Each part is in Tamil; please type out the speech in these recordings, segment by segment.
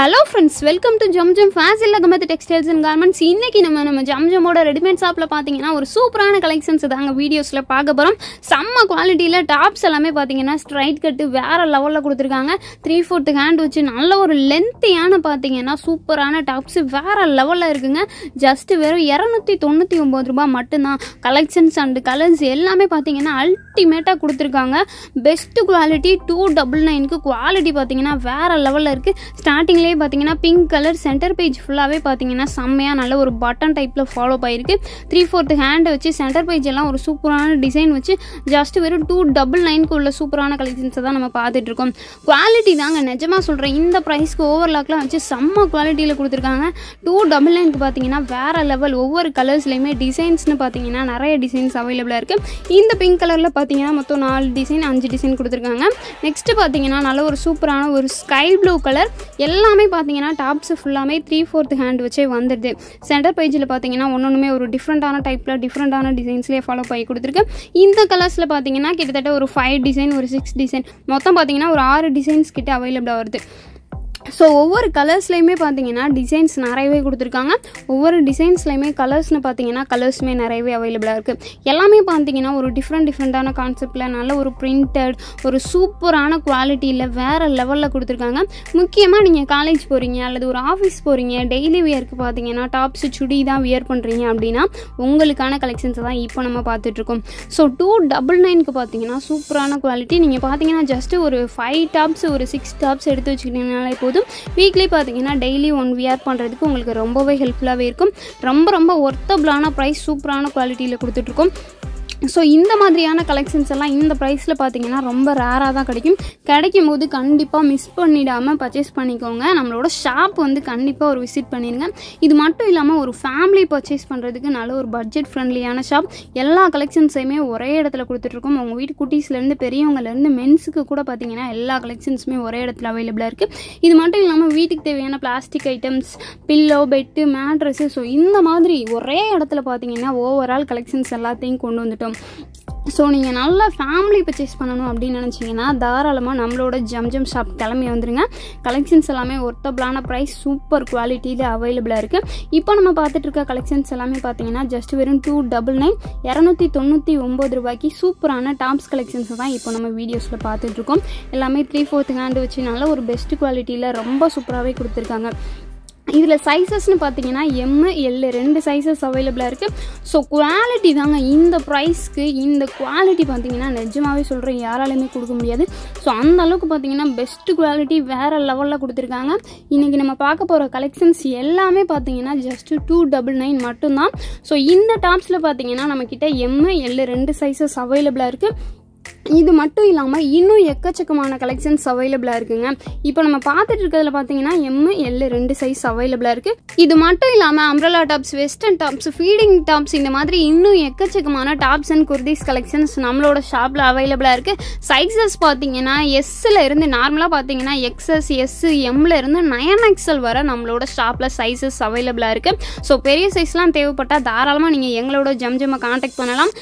Hello friends, welcome to Zamzam Fazil Ahamed Textiles and Garments. இன்னைக்கு நம்ம Zamzamோட ரெடிமேட் ஷாப்ல பாத்தீங்கன்னா ஒரு சூப்பரான கலெக்ஷன்ஸ் தாங்க வீடியோஸ்ல பார்க்க போறோம். செம்ம குவாலிட்டில டாப்ஸ் எல்லாமே பாத்தீங்கன்னா ஸ்ட்ரைட் கட் வேற லெவல்ல கொடுத்திருக்காங்க. 3/4 ஹேண்ட் வச்சு நல்ல ஒரு லென்த்தியான பாத்தீங்கன்னா சூப்பரான டாப்ஸ் வேற லெவல்ல இருக்குங்க. ஜஸ்ட் வெறும் 299 ரூபாய் மட்டும் தான். கலெக்ஷன்ஸ் அண்ட் கலர்ஸ் எல்லாமே பாத்தீங்கன்னா அல்டிமேட்டா கொடுத்திருக்காங்க. பெஸ்ட் குவாலிட்டி 299 க்கு குவாலிட்டி பாத்தீங்கன்னா வேற லெவல்ல இருக்கு. ஸ்டார்டிங் பாத்தீங்கன்னா பிங்க் கலர் சென்டர் பேஜ் ஃபுல்லாவே பாத்தீங்கன்னா செம்மையா நல்ல ஒரு பட்டன் டைப்ல ஃபாலோ ஆயிருக்கு. 3/4 ஹேண்ட் வச்சு சென்டர் பேஜ் எல்லாம் ஒரு சூப்பரான டிசைன் வச்சு ஜஸ்ட் வெறும் 299 க்கு உள்ள சூப்பரான கலெக்ஷன்ஸ் தான் நம்ம பார்த்துட்டு இருக்கோம். குவாலிட்டி தாங்க நிஜமா சொல்றேன். இந்த பிரைஸ்க்கு ஓவர்லாக்லாம் வச்சு செம்ம குவாலிட்டியில கொடுத்துருக்காங்க. 299 க்கு பாத்தீங்கன்னா வேற லெவல். ஒவ்வொரு கலர்ஸ்லயுமே டிசைன்ஸ்னு பாத்தீங்கன்னா நிறைய டிசைன்ஸ் அவைலபிளா இருக்கு. இந்த பிங்க் கலர்ல பாத்தீங்கன்னா மொத்தம் 4 டிசைன் 5 டிசைன் கொடுத்துருக்காங்க. நெக்ஸ்ட் பாத்தீங்கன்னா நல்ல ஒரு சூப்பரான ஒரு ஸ்கை ப்ளூ கலர் எல்லாமே பாத்தீங்கன்னா டாப்ஸ் ஃபுல்லாமே 3/4 ஹேண்ட் வச்சே வந்துடுது. சென்டர் பேஜில் பாத்தீங்கன்னா ஒன்னொன்றுமே ஒரு டிஃப்ரெண்டான டைப்ல டிஃப்ரெண்டான டிசைன்ஸ்லேயே ஃபாலோ பண்ணி கொடுத்துருக்கு. இந்த கலர்ஸ்ல பாத்தீங்கன்னா கிட்டத்தட்ட ஒரு 5 டிசைன் ஒரு 6 டிசைன் மொத்தம் பாத்தீங்கன்னா ஒரு 6 டிசைன்ஸ் கிட்ட அவைலபிளா வருது. ஸோ ஒவ்வொரு கலர்ஸ்லையுமே பார்த்தீங்கன்னா டிசைன்ஸ் நிறையவே கொடுத்துருக்காங்க. ஒவ்வொரு டிசைன்ஸ்லையுமே கலர்ஸ்னு பார்த்தீங்கன்னா கலர்ஸுமே நிறையவே அவைலபிளாக இருக்குது. எல்லாமே பார்த்தீங்கன்னா ஒரு டிஃப்ரெண்டான கான்செப்டில் நல்ல ஒரு பிரிண்டட் ஒரு சூப்பரான குவாலிட்டியில் வேறு லெவலில் கொடுத்துருக்காங்க. முக்கியமாக நீங்கள் காலேஜ் போகிறீங்க அல்லது ஒரு ஆஃபீஸ் போகிறீங்க, டெய்லி வியருக்கு பார்த்தீங்கன்னா டாப்ஸு சுடி தான் வியர் பண்ணுறீங்க அப்படின்னா உங்களுக்கான கலெக்ஷன்ஸை தான் இப்போ நம்ம பார்த்துட்ருக்கோம். ஸோ 299க்கு பார்த்தீங்கன்னா சூப்பரான குவாலிட்டி. நீங்கள் பார்த்தீங்கன்னா ஜஸ்ட்டு ஒரு 5 டாப்ஸ் ஒரு 6 டாப்ஸ் எடுத்து வச்சுக்கிட்டீங்கனாலே போதும். வீக்லி பார்த்தீங்கன்னா டெய்லி வியர் பண்ணுறதுக்கு உங்களுக்கு ரொம்பவே ஹெல்ப்ஃபுல்லாகவே இருக்கும். ரொம்ப ஒர்த்தபிளான ப்ரைஸ் சூப்பரான குவாலிட்டியில் கொடுத்துட்ருக்கோம். ஸோ இந்த மாதிரியான கலெக்ஷன்ஸ் எல்லாம் இந்த ப்ரைஸில் பார்த்தீங்கன்னா ரொம்ப ரேராக தான் கிடைக்கும் போது கண்டிப்பாக மிஸ் பண்ணிடாமல் பர்ச்சேஸ் பண்ணிக்கோங்க. நம்மளோட ஷாப் வந்து கண்டிப்பாக ஒரு விசிட் பண்ணிடுங்க. இது மட்டும் இல்லாமல் ஒரு ஃபேமிலி பர்ச்சேஸ் பண்ணுறதுக்கு நல்ல ஒரு பட்ஜெட் ஃப்ரெண்ட்லியான ஷாப். எல்லா கலெக்ஷன்ஸையுமே ஒரே இடத்துல கொடுத்துட்ருக்கோம். உங்கள் வீட்டு குட்டீஸ்லேருந்து பெரியவங்கலேருந்து மென்ஸுக்கு கூட பார்த்தீங்கன்னா எல்லா கலெக்ஷன்ஸுமே ஒரே இடத்துல அவைலபிளாக இருக்குது. இது மட்டும் இல்லாமல் வீட்டுக்கு தேவையான plastic items, pillow, bed, mattress, so இந்த மாதிரி ஒரே இடத்துல பார்த்தீங்கன்னா ஓவரால் கலெக்ஷன்ஸ் எல்லாத்தையும் கொண்டு வந்துட்டோம். ஸோ நீங்கள் நல்லா ஃபேமிலி பர்ச்சேஸ் பண்ணணும் அப்படின்னு நினச்சிங்கன்னா தாராளமாக நம்மளோட ஜம்ஜம் ஷாப் கிளம்பி வந்துடுங்க. கலெக்ஷன்ஸ் எல்லாமே ஒர்த்தபிளான ப்ரைஸ் சூப்பர் குவாலிட்டியில் அவைலபிளாக இருக்குது. இப்போ நம்ம பார்த்துட்டு இருக்க கலெக்ஷன்ஸ் எல்லாமே பார்த்தீங்கன்னா ஜஸ்ட் வெறும் 299 ரூபாய்க்கு சூப்பரான டாப்ஸ் கலெக்ஷன்ஸ் தான் இப்போ நம்ம வீடியோஸில் பார்த்துட்ருக்கோம். எல்லாமே 3/4 ஹேண்ட் வச்சு நல்ல ஒரு பெஸ்ட் குவாலிட்டியில் ரொம்ப சூப்பராகவே கொடுத்துருக்காங்க. இதில் சைஸஸ்ன்னு பார்த்தீங்கன்னா M/L 2 சைஸஸ் அவைலபிளாக இருக்குது. ஸோ குவாலிட்டி தாங்க இந்த ப்ரைஸ்க்கு இந்த குவாலிட்டி பார்த்தீங்கன்னா நிஜமாகவே சொல்கிறேன் யாராலையுமே கொடுக்க முடியாது. ஸோ அந்த அளவுக்கு பார்த்தீங்கன்னா பெஸ்ட் குவாலிட்டி வேறு லெவலில் கொடுத்துருக்காங்க. இன்றைக்கி நம்ம பார்க்க போகிற கலெக்ஷன்ஸ் எல்லாமே பார்த்தீங்கன்னா ஜஸ்ட் 299 மட்டும்தான். ஸோ இந்த டாப்ஸில் பார்த்தீங்கன்னா நம்மக்கிட்ட M/L 2 சைஸஸ் அவைலபிளாக இருக்குது. இது மட்டும் இல்லாமல் இன்னும் எக்கச்சக்கமான கலெக்ஷன்ஸ் அவைலபிளாக இருக்குங்க. இப்போ நம்ம பார்த்துட்டு இருக்கிறதுல பார்த்தீங்கன்னா M/L 2 சைஸ் அவைலபிளாக இருக்குது. இது மட்டும் இல்லாமல் umbrella tops, western tops, feeding tops, இந்த மாதிரி இன்னும் எக்கச்சக்கமான டாப்ஸ் அண்ட் குர்தீஸ் கலெக்ஷன்ஸ் நம்மளோட ஷாப்பில் அவைலபிளாக இருக்குது. சைஸஸ் பார்த்தீங்கன்னா S இருந்து நார்மலாக பார்த்தீங்கன்னா XS, S, M இருந்து 9XL வரை நம்மளோட ஷாப்பில் சைஸஸ் அவைலபிளாக இருக்குது. ஸோ பெரிய சைஸ்லாம் தேவைப்பட்டால் தாராளமாக நீங்கள் எங்களோட ஜம்ஜம்மை கான்டாக்ட் பண்ணலாம்.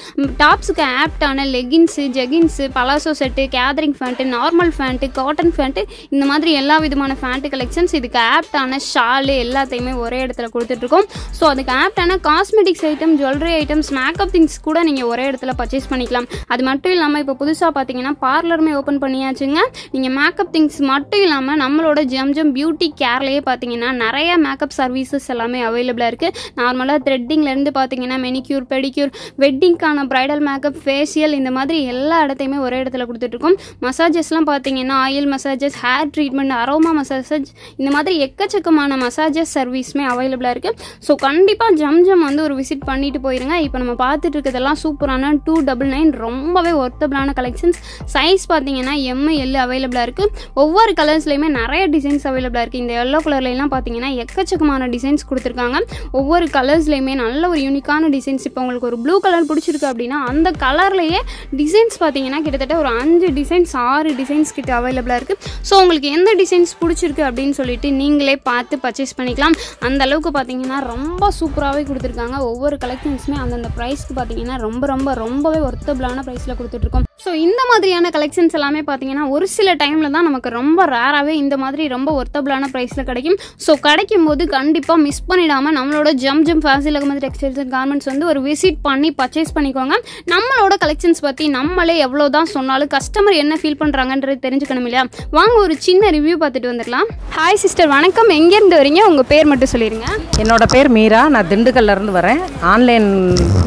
டாப்ஸுக்கு ஆப்டான leggings, jeggings, palazzo set, gathering pant, normal pant, cotton pant, இந்த மாதிரி எல்லா விதமான ஃபேண்ட்டு கலெக்ஷன்ஸ், இதுக்கு ஆப்டான ஷாலு எல்லாத்தையுமே ஒரே இடத்துல கொடுத்துட்ருக்கோம். ஸோ அதுக்கு ஆப்டான cosmetics item, jewellery items, makeup things கூட நீங்கள் ஒரே இடத்துல பர்ச்சேஸ் பண்ணிக்கலாம். அது மட்டும் இல்லாமல் இப்போ புதுசாக பார்த்தீங்கன்னா பார்லருமே ஓப்பன் பண்ணியாச்சுங்க. நீங்கள் மேக்கப் திங்ஸ் மட்டும் இல்லாமல் நம்மளோட ஜம்ஜம் பியூட்டி கேர்லேயே பார்த்தீங்கன்னா நிறைய மேக்கப் சர்வீசஸ் எல்லாமே அவைலபிளாக இருக்குது. நார்மலாக த்ரெட்டிங்லேருந்து பார்த்தீங்கன்னா மெனிக்யூர், பெடிக்யூர், வெட்டிங்க்கான ப்ரைடல் மேக்கப், ஃபேஷியல், இந்த மாதிரி எல்லா இடத்தையுமே ஒரே இடத்துல கொடுத்துட்ருக்கோம். மசாஜஸ்லாம் பார்த்தீங்கன்னா oil massages, hair treatment, aroma massages, இந்த மாதிரி எக்கச்சக்கமான மசாஜஸ் சர்வீஸுமே அவைலபிளாக இருக்குது. ஸோ கண்டிப்பாக ஜம்ஜம் வந்து ஒரு விசிட் பண்ணிட்டு போயிருங்க. இப்போ நம்ம பார்த்துட்டு இருக்கிறதெல்லாம் சூப்பரான 299 ரொம்பவே ஒர்த்தபிளான கலெக்ஷன்ஸ். சைஸ் பார்த்தீங்கன்னா M/L அவைலபிளாக இருக்குது. ஒவ்வொரு கலர்ஸ்லையுமே நிறைய டிசைன்ஸ் அவைலபிளாக இருக்குது. இந்த எல்லோ கலர்லாம் பார்த்தீங்கன்னா எக்கச்சக்கமான டிசைன்ஸ் கொடுத்துருக்காங்க. ஒவ்வொரு கலர்ஸ்லையுமே நல்ல ஒரு யூனிக்கான டிசைன்ஸ். இப்போ உங்களுக்கு ஒரு ப்ளூ கலர் பிடிச்சிருக்கு அப்படின்னா அந்த கலர்லேயே டிசைன்ஸ் பார்த்தீங்கன்னா கிட்டத்தட்ட ஒரு 5 டிசைன்ஸ் 6 டிசைன்ஸ் கிட்ட அவைலபிளாக இருக்குது. ஸோ உங்களுக்கு எந்த டிசைன்ஸ் பிடிச்சிருக்கு அப்படின்னு சொல்லிட்டு நீங்களே பார்த்து பர்ச்சேஸ் பண்ணிக்கலாம். அந்த அளவுக்கு பார்த்தீங்கன்னா ரொம்ப சூப்பராகவே கொடுத்துருக்காங்க. ஒவ்வொரு கலெக்ஷன்ஸுமே அந்தந்த ப்ரைஸ்க்கு பார்த்தீங்கன்னா ரொம்பவே ஒர்த்தபிளான ப்ரைஸில் கொடுத்துட்ருக்கோம். ஸோ இந்த மாதிரியான கலெக்ஷன்ஸ் எல்லாமே பார்த்தீங்கன்னா ஒரு சில டைமில் தான் நமக்கு ரொம்ப ரேராகவே இந்த மாதிரி ரொம்ப ஒர்த்தபிளான ப்ரைஸில் கிடைக்கும். ஸோ கிடைக்கும் போது கண்டிப்பாக மிஸ் பண்ணிடாமல் நம்மளோட Zamzam Fazil Ahmed textiles and garments வந்து ஒரு விசிட் பண்ணி பர்ச்சேஸ் பண்ணிக்கோங்க. நம்மளோட கலெக்ஷன்ஸ் பற்றி நம்மளே எவ்வளோ தான் சொன்னாலும் கஸ்டமர் என்ன ஃபீல் பண்ணுறாங்கன்றது தெரிஞ்சுக்கணும் இல்லையா? வாங்க ஒரு சின்ன ரிவ்யூ பார்த்துட்டு வந்துடலாம். ஹாய் சிஸ்டர், வணக்கம். எங்கேருந்து வரீங்க? உங்கள் பேர் மட்டும் சொல்லிடுங்க. என்னோட பேர் மீரா. நான் திண்டுக்கல்லேருந்து வரேன். ஆன்லைன்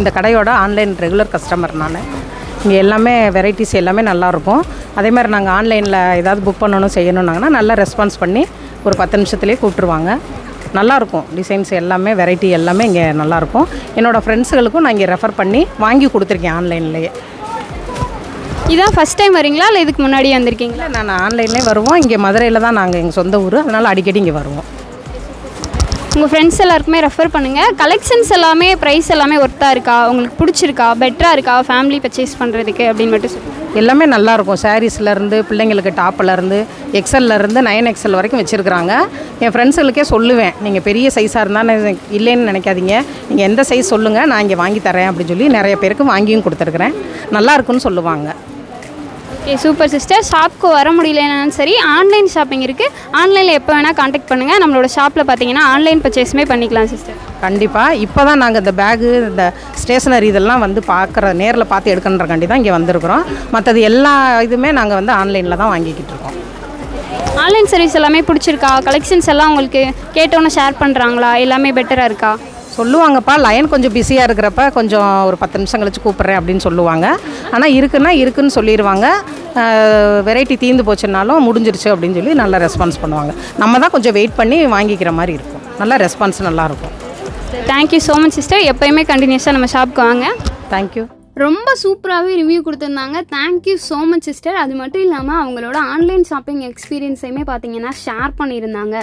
இந்த கடையோட ஆன்லைன் ரெகுலர் கஸ்டமர். நான் இங்கே எல்லாமே வெரைட்டிஸ் எல்லாமே நல்லாயிருக்கும். அதே மாதிரி நாங்கள் ஆன்லைனில் ஏதாவது புக் பண்ணணும் செய்யணுன்னாங்கன்னா நல்லா ரெஸ்பான்ஸ் பண்ணி ஒரு 10 நிமிஷத்துலேயே கூப்பிட்ருவாங்க. நல்லாயிருக்கும். டிசைன்ஸ் எல்லாமே வெரைட்டி எல்லாமே இங்கே நல்லாயிருக்கும். என்னோடய ஃப்ரெண்ட்ஸுகளுக்கும் நான் இங்கே ரெஃபர் பண்ணி வாங்கி கொடுத்துருக்கேன் ஆன்லைன்லேயே. இதான் ஃபஸ்ட் டைம் வரீங்களா இல்லை இதுக்கு முன்னாடியே வந்திருக்கீங்களா? நான் ஆன்லைன்லேயே வருவோம். இங்கே மதுரையில் தான் நாங்கள் எங்கள் சொந்த ஊர், அதனால் அடிக்கடி இங்கே வருவோம். உங்கள் ஃப்ரெண்ட்ஸ் எல்லாருக்குமே ரெஃபர் பண்ணுங்கள். கலெக்ஷன்ஸ் எல்லாமே ப்ரைஸ் எல்லாமே ஒர்த்தாக இருக்கா, உங்களுக்கு பிடிச்சிருக்கா, பெட்டராக இருக்கா ஃபேமிலி பர்ச்சேஸ் பண்ணுறதுக்கு அப்படின்னு மட்டும் சொல்லுங்கள். எல்லாமே நல்லாயிருக்கும். சாரீஸ்லேருந்து பிள்ளைங்களுக்கு டாப்பிலேருந்து எக்ஸல்லேருந்து 9XL வரைக்கும் வச்சுருக்குறாங்க. என் ஃப்ரெண்ட்ஸுகளுக்கே சொல்லுவேன், நீங்கள் பெரிய சைஸாக இருந்தால் இல்லைன்னு நினைக்காதீங்க, நீங்கள் எந்த சைஸ் சொல்லுங்கள், நான் இங்கே வாங்கி தரேன் அப்படின்னு சொல்லி நிறைய பேருக்கு வாங்கியும் கொடுத்துருக்குறேன். நல்லாயிருக்குன்னு சொல்லுவாங்க. Okay, super sister. ஷாப்புக்கு வர முடியலனாலும் சரி, ஆன்லைன் ஷாப்பிங் இருக்குது. ஆன்லைனில் எப்போ வேணால் காண்டாக்ட் பண்ணுங்கள். நம்மளோட ஷாப்பில் பார்த்தீங்கன்னா ஆன்லைன் பர்ச்சேஸுமே பண்ணிக்கலாம் சிஸ்டர். கண்டிப்பாக. இப்போ தான் நாங்கள் இந்த பேகு இந்த ஸ்டேஷனரி இதெல்லாம் வந்து நேரில் பார்த்து எடுக்கணுன்றக்காண்டி தான் இங்கே வந்திருக்கிறோம். மற்றது எல்லா இதுவுமே நாங்கள் வந்து ஆன்லைனில் தான் வாங்கிக்கிட்டு இருக்கோம். ஆன்லைன் சர்வீஸ் எல்லாமே பிடிச்சிருக்கா? கலெக்ஷன்ஸ் எல்லாம் உங்களுக்கு கேட்டோன்னு ஷேர் பண்ணுறாங்களா? எல்லாமே பெட்டராக இருக்கா? சொல்லுவாங்கப்பா, லைன் கொஞ்சம் பிஸியாக இருக்கிறப்ப கொஞ்சம் ஒரு 10 நிமிஷம் கழிச்சு கூப்பிட்றேன் அப்படின்னு சொல்லுவாங்க. ஆனால் இருக்குன்னு சொல்லிடுவாங்க. வெரைட்டி தீர்ந்து போச்சுன்னாலும் முடிஞ்சிருச்சு அப்படின்னு சொல்லி நல்லா ரெஸ்பான்ஸ் பண்ணுவாங்க. நம்ம தான் கொஞ்சம் வெயிட் பண்ணி வாங்கிக்கிற மாதிரி இருக்கும். நல்லா ரெஸ்பான்ஸ் நல்லாயிருக்கும். Thank you so much sister. எப்போயுமே கண்டினியூஸாக நம்ம ஷாப்புக்கு வாங்க. தேங்க்யூ. ரொம்ப சூப்பராகவே ரிவ்யூ கொடுத்துருந்தாங்க. Thank you so much sister. அது மட்டும் இல்லாமல் அவங்களோட ஆன்லைன் ஷாப்பிங் எக்ஸ்பீரியன்ஸையுமே பார்த்தீங்கன்னா ஷேர் பண்ணியிருந்தாங்க.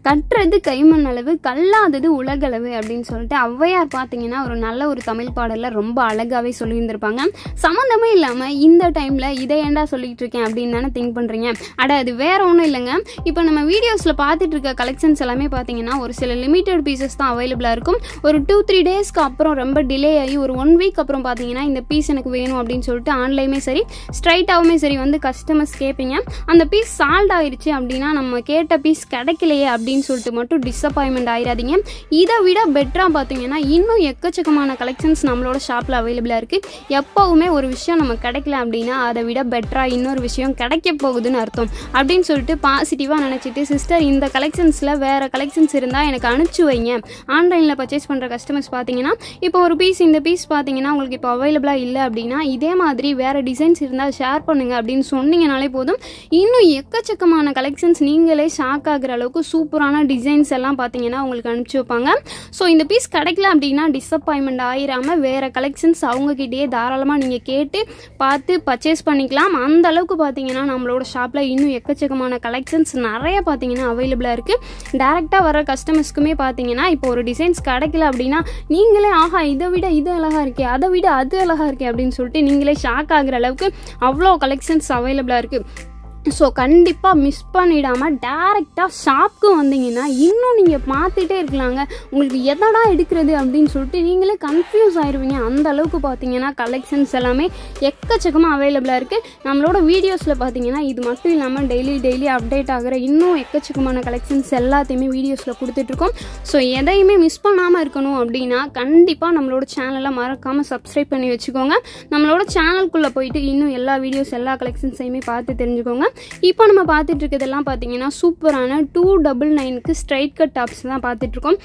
கட்டுறது கைமண் அளவு, கல்லாதது உலகளவு அப்படின்னு சொல்லிட்டு ஔவையார் பார்த்தீங்கன்னா ஒரு நல்ல ஒரு தமிழ் பாடலில் ரொம்ப அழகாகவே சொல்லியிருந்திருப்பாங்க. சம்மந்தமே இல்லாமல் இந்த டைமில் இதை ஏண்டா சொல்லிகிட்டு இருக்கேன் அப்படின்னு தானே திங்க் பண்ணுறீங்க. அது வேற ஒன்றும் இல்லைங்க. இப்போ நம்ம வீடியோஸில் பார்த்துட்டு இருக்க கலெக்ஷன்ஸ் எல்லாமே பார்த்தீங்கன்னா ஒரு சில லிமிட்டட் பீசஸ் தான் அவைலபிளாக இருக்கும். ஒரு 2-3 டேஸ்க்கு அப்புறம் ரொம்ப டிலே ஆகி ஒரு 1 வீக் அப்புறம் பார்த்தீங்கன்னா இந்த பீஸ் எனக்கு வேணும் அப்படின்னு சொல்லிட்டு ஆன்லைனுமே சரி ஸ்ட்ரைட்டாகவுமே சரி வந்து கஸ்டமர்ஸ் கேட்பீங்க. அந்த பீஸ் சால்ட் ஆயிடுச்சு அப்படின்னா நம்ம கேட்ட பீஸ் கிடைக்கலையே அப்படின்னு சொல்லிட்டு மட்டும் டிசப்பாயின்மெண்ட் ஆயிடாதீங்க. இதை விட பெட்டராக பார்த்தீங்கன்னா இன்னும் எக்கச்சக்கமான கலெக்ஷன்ஸ் நம்மளோட ஷாப்பில் அவைலபிளாக இருக்குது. எப்போவுமே ஒரு விஷயம் நம்ம கிடைக்கல அப்படின்னா அதை விட பெட்டராக இன்னொரு விஷயம் கிடைக்க போகுதுன்னு அர்த்தம் அப்படின்னு சொல்லிட்டு பாசிட்டிவாக நினச்சிட்டு சிஸ்டர் இந்த கலெக்ஷன்ஸில் வேறு கலெக்ஷன்ஸ் இருந்தால் எனக்கு அனுப்பிச்சி வைங்க. ஆன்லைனில் பர்ச்சேஸ் பண்ணுற கஸ்டமர்ஸ் பார்த்தீங்கன்னா இப்போ ஒரு பீஸ் இந்த பீஸ் பார்த்தீங்கன்னா உங்களுக்கு இப்போ அவைலபிளாக இல்லை அப்படின்னா இதே மாதிரி வேறு டிசைன்ஸ் இருந்தால் ஷேர் பண்ணுங்கள் அப்படின்னு சொன்னீங்கனாலே போதும். இன்னும் எக்கச்சக்கமான கலெக்ஷன்ஸ் நீங்களே ஷாக் ஆகிற அளவுக்கு சூப்பரான டிசைன்ஸ் எல்லாம் பார்த்தீங்கன்னா உங்களுக்கு அனுப்பிச்சி வைப்பாங்க. ஸோ இந்த பீஸ் கிடைக்கல அப்படின்னா டிசப்பாயின்மெண்ட் ஆயிராமல் வேறு கலெக்ஷன்ஸ் அவங்கக்கிட்டேயே தாராளமாக நீங்கள் கேட்டு பார்த்து பர்ச்சேஸ் பண்ணிக்கலாம். அந்த அளவுக்கு பார்த்தீங்கன்னா நம்மளோட ஷாப்பில் இன்னும் எக்கச்சக்கமான கலெக்ஷன்ஸ் நிறைய பார்த்தீங்கன்னா அவைலபிளாக இருக்குது. டேரெக்டாக வர கஸ்டமர்ஸ்க்குமே பார்த்தீங்கன்னா இப்போ ஒரு டிசைன்ஸ் கிடைக்கல அப்படின்னா நீங்களே ஆஹா இதை விட இது அழகாக இருக்கே, அதை விட அது அழகாக இருக்கே அப்படின்னு சொல்லிட்டு நீங்களே ஷாக் ஆகிற அளவுக்கு அவ்வளோ கலெக்ஷன்ஸ் அவைலபிளாக இருக்குது. ஸோ கண்டிப்பாக மிஸ் பண்ணிடாமல் டேரெக்டாக ஷாப்புக்கு வந்தீங்கன்னா இன்னும் நீங்கள் பார்த்துட்டே இருக்கலாங்க. உங்களுக்கு எதடா எடுக்கிறது அப்படின்னு சொல்லிட்டு நீங்களே கன்ஃபியூஸ் ஆயிடுவீங்க. அந்த அளவுக்கு பார்த்தீங்கன்னா கலெக்ஷன்ஸ் எல்லாமே எக்கச்சக்கமாக அவைலபிளாக இருக்குது. நம்மளோட வீடியோஸில் பார்த்தீங்கன்னா இது மட்டும் இல்லாமல் டெய்லி அப்டேட் ஆகிற இன்னும் எக்கச்சக்கமான கலெக்ஷன்ஸ் எல்லாத்தையுமே வீடியோஸில் கொடுத்துட்ருக்கோம். ஸோ எதையுமே மிஸ் பண்ணாமல் இருக்கணும் அப்படின்னா கண்டிப்பாக நம்மளோட சேனலை மறக்காமல் சப்ஸ்கிரைப் பண்ணி வச்சுக்கோங்க. நம்மளோட சேனலுக்குள்ளே போயிட்டு இன்னும் எல்லா வீடியோஸ் எல்லா கலெக்ஷன்ஸையுமே பார்த்து தெரிஞ்சுக்கோங்க. இப்போ நம்ம பார்த்துட்டு இருக்கிறதெல்லாம் பார்த்தீங்கன்னா சூப்பரான 299க்கு ஸ்ட்ரைட் கட் டாப்ஸ் தான் பார்த்துட்ருக்கோம்.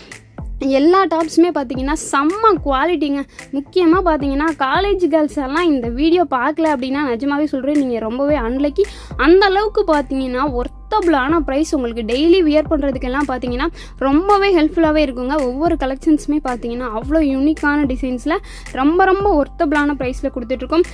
எல்லா டாப்ஸுமே பார்த்தீங்கன்னா செம்ம குவாலிட்டிங்க. முக்கியமாக பார்த்தீங்கன்னா காலேஜ் கேர்ள்ஸ் எல்லாம் இந்த வீடியோ பார்க்கல அப்படின்னா நிஜமாவே சொல்கிறேன் நீங்கள் ரொம்பவே அன்லக்கி. அந்த அளவுக்கு பார்த்தீங்கன்னா ஒர்த்தபிளான ப்ரைஸ் உங்களுக்கு டெய்லி வியர் பண்ணுறதுக்கெல்லாம் பார்த்தீங்கன்னா ரொம்பவே ஹெல்ப்ஃபுல்லாகவே இருக்குங்க. ஒவ்வொரு கலெக்ஷன்ஸுமே பார்த்தீங்கன்னா அவ்வளோ யூனிக்கான டிசைன்ஸில் ரொம்ப ஒர்த்தபிளான ப்ரைஸில் கொடுத்துட்ருக்கோம்.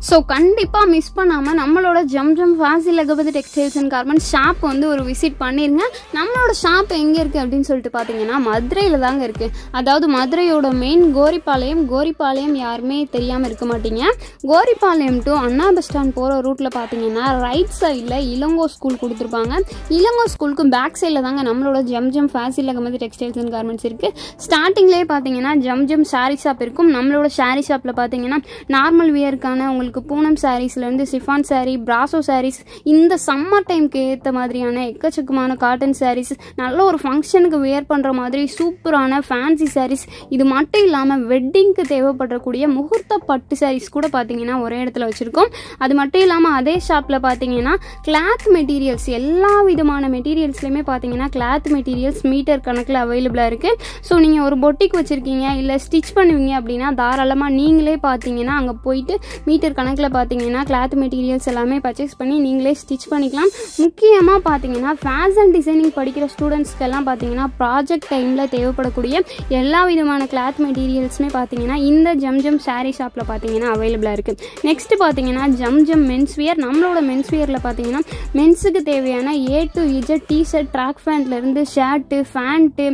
ஸோ கண்டிப்பாக மிஸ் பண்ணாமல் நம்மளோட Zamzam Fazil Ahmed textiles and garments shop வந்து ஒரு விசிட் பண்ணிடுங்க. நம்மளோட ஷாப் எங்கே இருக்குது அப்படின்னு சொல்லிட்டு பார்த்தீங்கன்னா மதுரையில் தாங்க இருக்குது. அதாவது மதுரையோட மெயின் கோரிப்பாளையம் யாருமே தெரியாமல் இருக்க மாட்டீங்க. Goripalayam to Anna bus stand போகிற ரூட்டில் பார்த்தீங்கன்னா ரைட் சைடில் இளங்கோ ஸ்கூல் கொடுத்துருப்பாங்க. இளங்கோ ஸ்கூலுக்கு பேக் சைடில் தாங்க நம்மளோட Zamzam Fazil Ahmed textiles and garments இருக்குது. ஸ்டார்டிங்லேயே பார்த்தீங்கன்னா ஜம்ஜம் சாரீ ஷாப் இருக்கும். நம்மளோட சாரீ ஷாப்பில் பார்த்தீங்கன்னா நார்மல் வியருக்கான உங்களுக்கு உங்களுக்கு பூனம் சாரீஸ்லேருந்து சிஃபான் சாரீ, பிராசோ சாரீஸ், இந்த சம்மர் டைமுக்கு ஏற்ற மாதிரியான எக்கச்சக்கமான காட்டன் சாரீஸ், நல்ல ஒரு ஃபங்க்ஷனுக்கு வேர் பண்ணுற மாதிரி சூப்பரான ஃபேன்சி சாரீஸ், இது மட்டும் இல்லாமல் வெட்டிங்க்கு தேவைப்படக்கூடிய முகூர்த்த பட்டு சாரீஸ் கூட பார்த்தீங்கன்னா ஒரே இடத்துல வச்சுருக்கோம். அது மட்டும் இல்லாமல் அதே ஷாப்பில் பார்த்தீங்கன்னா கிளாத் மெட்டீரியல்ஸ், எல்லா விதமான மெட்டீரியல்ஸ்லையுமே பார்த்தீங்கன்னா கிளாத் மெட்டீரியல்ஸ் மீட்டர் கணக்கில் அவைலபிளாக இருக்குது. ஸோ நீங்கள் ஒரு பொட்டிக் வச்சுருக்கீங்க, இல்லை ஸ்டிச் பண்ணுவீங்க அப்படின்னா தாராளமாக நீங்களே பார்த்தீங்கன்னா அங்கே போயிட்டு மீட்டர் கணக்கில் பார்த்தீங்கன்னா கிளாத் மெட்டீரியல்ஸ் எல்லாமே பர்ச்சேஸ் பண்ணி நீங்களே ஸ்டிச் பண்ணிக்கலாம். முக்கியமாக பார்த்தீங்கன்னா ஃபேஷன் டிசைனிங் படிக்கிற ஸ்டூடெண்ட்ஸ்க்கெல்லாம் பார்த்தீங்கன்னா ப்ராஜெக்ட் டைமில் தேவைப்படக்கூடிய எல்லா விதமான கிளாத் மெட்டீரியல்ஸுமே பார்த்தீங்கன்னா இந்த ஜம்ஜம் சாரீ ஷாப்பில் பார்த்தீங்கன்னா அவைலபிளாக இருக்குது. நெக்ஸ்ட்டு பார்த்தீங்கன்னா ஜம்ஜம் மென்ஸ்வியர். நம்மளோட மென்ஸ்வியரில் பார்த்தீங்கன்னா மென்ஸுக்கு தேவையான A to Z T shirt, track பேண்ட்லேருந்து shirt, pant,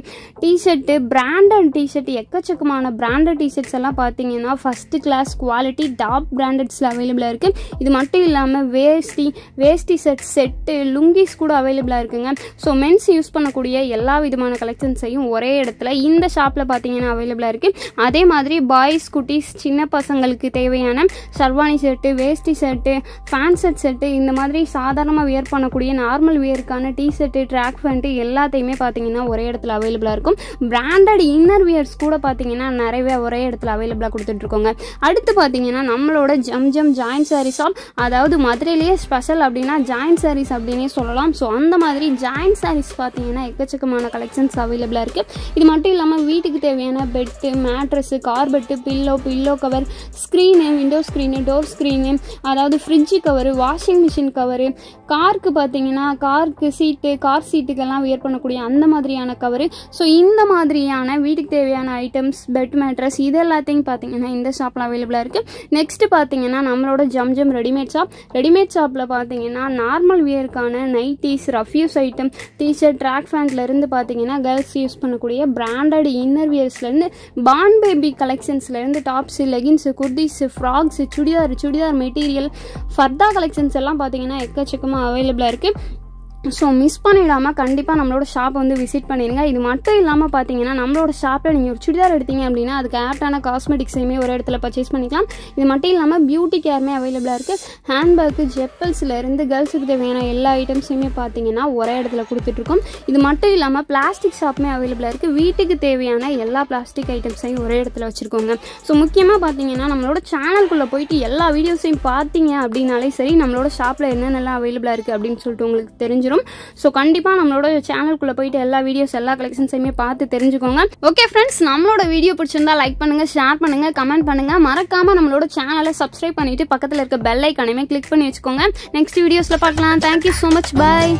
T shirt, branded T shirt, எக்கச்சக்கமான பிராண்டட் டிஷர்ட்ஸ் எல்லாம் பார்த்தீங்கன்னா ஃபஸ்ட்டு கிளாஸ் குவாலிட்டி டாப் பிராண்டட்ஸில் அவைலபிளாக இருக்குது. இது மட்டும் இல்லாமல் வேஸ்டி செட்டு, லுங்கிஸ் கூட அவைலபிளாக இருக்குங்க. ஸோ மென்ஸ் யூஸ் பண்ணக்கூடிய எல்லா விதமான கலெக்ஷன்ஸையும் ஒரே இடத்துல இந்த ஷாப்பில் பார்த்தீங்கன்னா அவைலபிளாக இருக்குது. அதே மாதிரி பாய்ஸ், குட்டீஸ், சின்ன பசங்களுக்கு தேவையான ஷர்வானி செட்டு, வேஸ்டி செட்டு, ஃபேன் செட்டு, இந்த மாதிரி சாதாரணமாக வியர் பண்ணக்கூடிய நார்மல் வியருக்கான டிஷர்ட்டு, ட்ராக் பேண்ட்டு எல்லாத்தையுமே பார்த்தீங்கன்னா ஒரே இடத்துல அவைலபிளாக இருக்கும். பிராண்டட் இன்னர் வியர்ஸ் கூட பார்த்தீங்கன்னா நிறையவே ஒரே இடத்துல அவைலபிளாக கொடுத்துட்ருக்கோங்க. அடுத்து பார்த்தீங்கன்னா நம்மளோட ஜம்ஜம் ஜாயின்ட் சாரீ ஷாப், அதாவது மதுரையிலேயே ஸ்பெஷல் அப்படின்னா ஜாயின்ட் சாரீஸ் அப்படின்னே சொல்லலாம். ஸோ அந்த மாதிரி ஜாயின்ட் சாரீஸ் பார்த்தீங்கன்னா எக்கச்சக்கமான கலெக்ஷன்ஸ் அவைலபிளாக இருக்குது. இது மட்டும் இல்லாமல் வீட்டுக்கு தேவையான bed, mattress, carpet, pillow cover, screen, window screen, door screen, அதாவது fridge cover, washing machine cover, காருக்கு பார்த்தீங்கன்னா காருக்கு சீட்டு, கார் சீட்டுக்கெல்லாம் வியர் பண்ணக்கூடிய அந்த மாதிரியான கவரு. ஸோ இந்த மாதிரியான வீட்டுக்கு தேவையான ஐட்டம்ஸ், பெட் மேட்ரஸ், இது எல்லாத்தையும் பார்த்தீங்கன்னா இந்த ஷாப்பில் அவைலபிளாக இருக்குது. நெக்ஸ்ட்டு பார்த்தீங்கன்னா நம்மளோட ஜம்ஜம் ரெடிமேட் ஷாப். ரெடிமேட் ஷாப்பில் பார்த்தீங்கன்னா நார்மல் வியருக்கான நைட்டிஸ், ரஃப்யூஸ் ஐட்டம், டிஷர்ட், ட்ராக் பேண்ட்லேருந்து பார்த்தீங்கன்னா கேர்ள்ஸ் யூஸ் பண்ணக்கூடிய பிராண்டட் இன்னர் வியர்ஸ்லேருந்து பான் பேபி கலெக்ஷன்ஸ்லேருந்து tops, leggings, kurtis, frocks, churidar material, pardah collections எல்லாம் பார்த்தீங்கன்னா எக்கச்சக்கமாக அவைலபிளாக இருக்குது. ஸோ மிஸ் பண்ணிடாமல் கண்டிப்பாக நம்மளோட ஷாப் வந்து விசிட் பண்ணிடுங்க. இது மட்டும் இல்லாமல் பார்த்தீங்கன்னா நம்மளோட ஷாப்பில் நீங்கள் ஒரு சுடிதார் எடுத்தீங்க அப்படின்னா அதுக்கு ஆப்டான காஸ்மெட்டிக்ஸையுமே ஒரு இடத்துல பர்ச்சேஸ் பண்ணிக்கலாம். இது மட்டும் இல்லாமல் பியூட்டி கேருமே அவைலபிளாக இருக்குது. ஹேண்ட்பேக்கு, செப்பல்ஸ்லேருந்து கேர்ள்ஸுக்கு தேவையான எல்லா ஐட்டம்ஸையுமே பார்த்தீங்கன்னா ஒரே இடத்துல கொடுத்துட்ருக்கோம். இது மட்டும் இல்லாமல் பிளாஸ்டிக் ஷாப்புமே அவைலபிளாக இருக்குது. வீட்டுக்கு தேவையான எல்லா பிளாஸ்டிக் ஐட்டம்ஸையும் ஒரே இடத்துல வச்சுருக்கோங்க. ஸோ முக்கியமாக பார்த்தீங்கன்னா நம்மளோட சேனலுக்குள்ளே போயிட்டு எல்லா வீடியோஸையும் பார்த்தீங்க அப்படின்னாலே சரி, நம்மளோட ஷாப்பில் என்னென்னலாம் அவைலபிளாக இருக்குது அப்படின்னு சொல்லிட்டு உங்களுக்கு தெரிஞ்சிடும். ஸோ கண்டிப்பாக நம்மளோட சேனலுக்குள்ளே போயிட்டு எல்லா வீடியோஸ், எல்லா கலெக்ஷன்ஸையுமே பார்த்து தெரிஞ்சுக்கோங்க. ஓகே ஃப்ரெண்ட்ஸ், நம்மளோட வீடியோ பிடிச்சிருந்தா லைக் பண்ணுங்கள், ஷேர் பண்ணுங்கள், கமெண்ட் பண்ணுங்கள். மறக்காமல் நம்மளோட சேனலை சப்ஸ்கிரைப் பண்ணிவிட்டு பக்கத்தில் இருக்க பெல் ஐக்கானையுமே கிளிக் பண்ணி வச்சுக்கோங்க. நெக்ஸ்ட் வீடியோஸில் பார்க்கலாம். Thank you so much. பாய்.